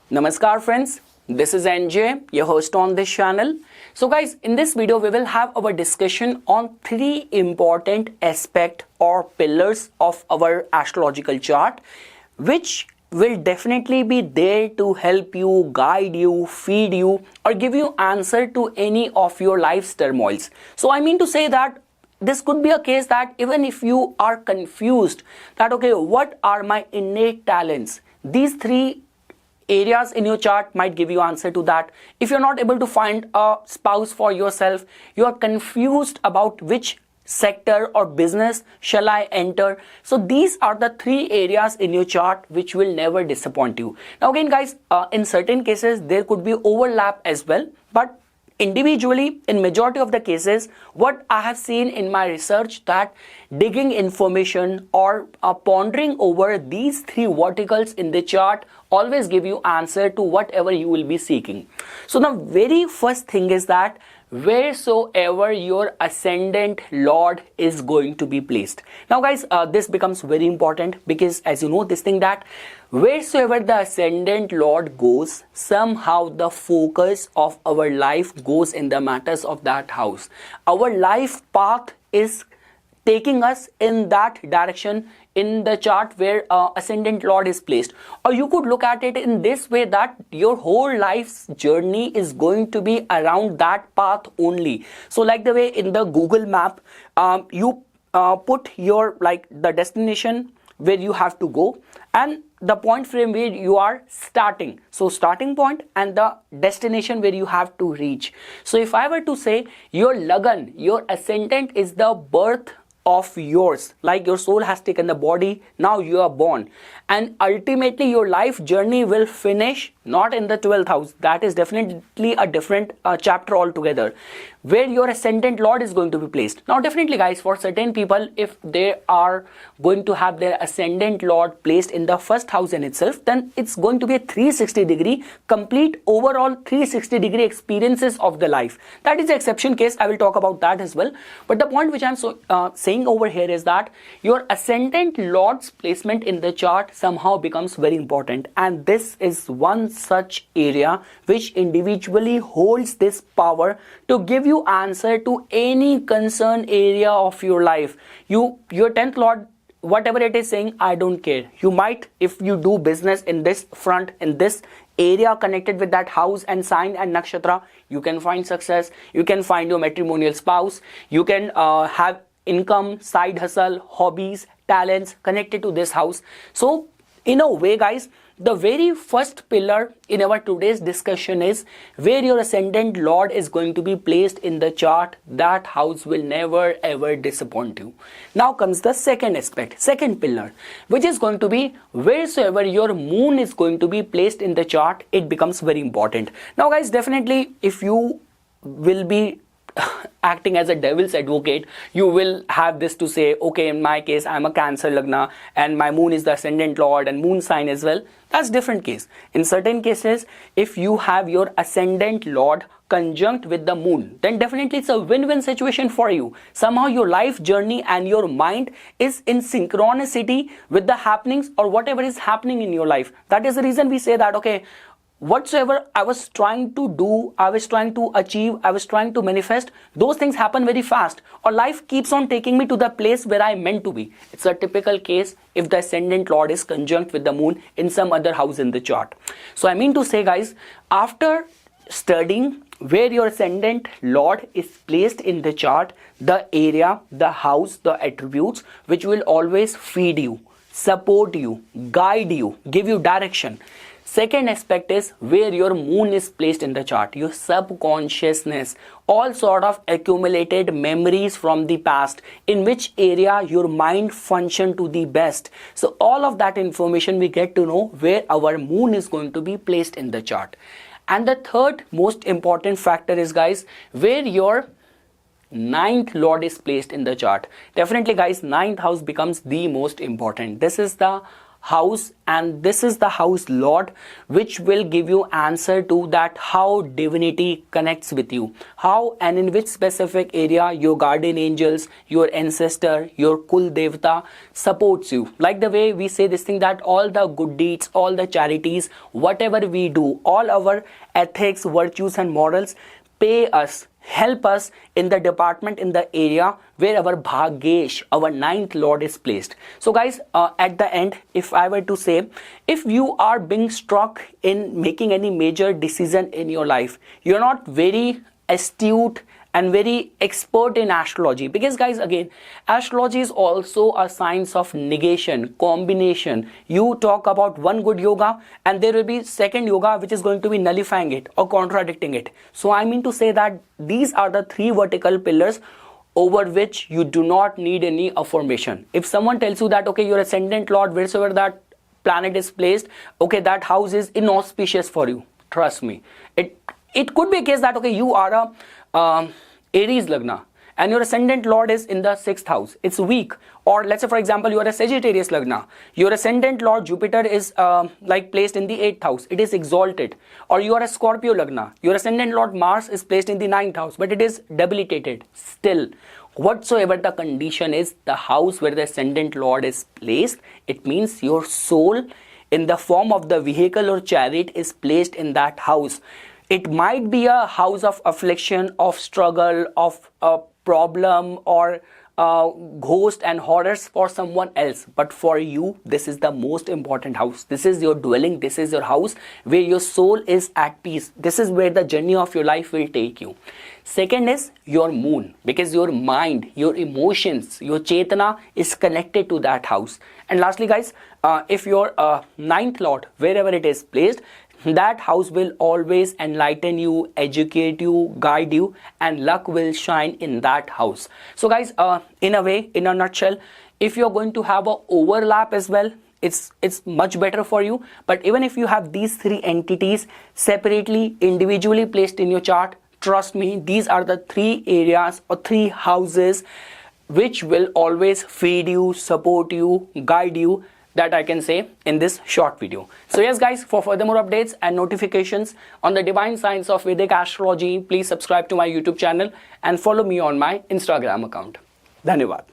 Namaskar friends, this is NJ, your host on this channel. So guys, in this video we will have our discussion on three important aspects or pillars of our astrological chart, which will definitely be there to help you, guide you, feed you, or give you answer to any of your life's turmoils. So I mean to say that this could be a case that even if you are confused that okay, what are my innate talents, these three areas in your chart might give you answer to that. If you're not able to find a spouse for yourself, you are confused about which sector or business shall I enter. So these are the three areas in your chart which will never disappoint you. Now again guys, in certain cases there could be overlap as well, but individually, in majority of the cases, what I have seen in my research that digging information or pondering over these three verticals in the chart always give you answer to whatever you will be seeking. So the very first thing is that wheresoever your ascendant lord is going to be placed. Now guys, this becomes very important because as you know this thing that wheresoever the ascendant lord goes, somehow the focus of our life goes in the matters of that house. Our life path is taking us in that direction in the chart where ascendant lord is placed. Or you could look at it in this way that your whole life's journey is going to be around that path only. So like the way in the Google map, you put your the destination where you have to go and the point frame where you are starting. So starting point and the destination where you have to reach. So if I were to say your Lagan, your ascendant is the birth of yours, like your soul has taken the body, now you are born, and ultimately your life journey will finish not in the 12th house. That is definitely a different chapter altogether, where your ascendant lord is going to be placed. Now definitely guys, for certain people, if they are going to have their ascendant lord placed in the first house in itself, then it's going to be a 360 degree complete overall 360 degree experiences of the life. That is the exception case. I will talk about that as well, but the point which I'm saying over here is that your ascendant lord's placement in the chart somehow becomes very important, and this is one such area which individually holds this power to give you answer to any concern area of your life. Your 10th lord, whatever it is saying, I don't care. You might, if you do business in this front, in this area connected with that house and sign and nakshatra, you can find success, you can find your matrimonial spouse, you can have income, side hustle, hobbies, talents connected to this house. So in a way guys, the very first pillar in our today's discussion is where your ascendant lord is going to be placed in the chart. That house will never ever disappoint you. Now comes the second aspect, second pillar, which is going to be wheresoever your moon is going to be placed in the chart. It becomes very important. Now guys, definitely if you will be acting as a devil's advocate, you will have this to say, okay, in my case I'm a Cancer Lagna and my moon is the ascendant lord and moon sign as well. That's different case. In certain cases, if you have your ascendant lord conjunct with the moon, then definitely it's a win-win situation for you. Somehow your life journey and your mind is in synchronicity with the happenings or whatever is happening in your life. That is the reason we say that okay, whatsoever I was trying to do, I was trying to achieve, I was trying to manifest, those things happen very fast, or life keeps on taking me to the place where I meant to be. It's a typical case if the ascendant lord is conjunct with the moon in some other house in the chart. So I mean to say guys, after studying where your ascendant lord is placed in the chart, the area, the house, the attributes which will always feed you, support you, guide you, give you direction. Second aspect is where your moon is placed in the chart, your subconsciousness, all sort of accumulated memories from the past, in which area your mind function to the best. So all of that information we get to know where our moon is going to be placed in the chart. And the third most important factor is guys, where your ninth lord is placed in the chart. Definitely guys, ninth house becomes the most important. This is the house, and this is the house lord, which will give you answer to that how divinity connects with you, how and in which specific area your guardian angels, your ancestor, your kul devata supports you. Like the way we say this thing, that all the good deeds, all the charities, whatever we do, all our ethics, virtues and morals pay us, help us in the department, in the area where our Bhagyesh, our ninth lord is placed. So guys, at the end, if I were to say, if you are being struck in making any major decision in your life, you're not very astute and very expert in astrology, because guys, again, astrology is also a science of negation, combination. You talk about one good yoga and there will be second yoga which is going to be nullifying it or contradicting it. So I mean to say that these are the three vertical pillars over which you do not need any affirmation. If someone tells you that, okay, your ascendant lord, wheresoever that planet is placed, okay, that house is inauspicious for you, trust me, it could be a case that, okay, you are a Aries Lagna and your ascendant lord is in the 6th house, it's weak. Or let's say for example you are a Sagittarius Lagna, your ascendant lord Jupiter is like placed in the 8th house, it is exalted. Or you are a Scorpio Lagna, your ascendant lord Mars is placed in the 9th house, but it is debilitated. Still, whatsoever the condition is, the house where the ascendant lord is placed, it means your soul in the form of the vehicle or chariot is placed in that house. It might be a house of affliction, of struggle, of a problem, or ghost and horrors for someone else, but for you this is the most important house. This is your dwelling, this is your house where your soul is at peace. This is where the journey of your life will take you. Second is your moon, because your mind, your emotions, your chetana is connected to that house. And lastly guys, if your ninth lord, wherever it is placed, that house will always enlighten you, educate you, guide you, and luck will shine in that house. So guys, in a way, in a nutshell, if you're going to have a overlap as well, it's much better for you. But even if you have these three entities separately, individually placed in your chart, trust me, these are the three areas or three houses which will always feed you, support you, guide you, that I can say in this short video. So yes guys, for further more updates and notifications on the divine science of Vedic astrology, please subscribe to my YouTube channel and follow me on my Instagram account. Dhanyavad.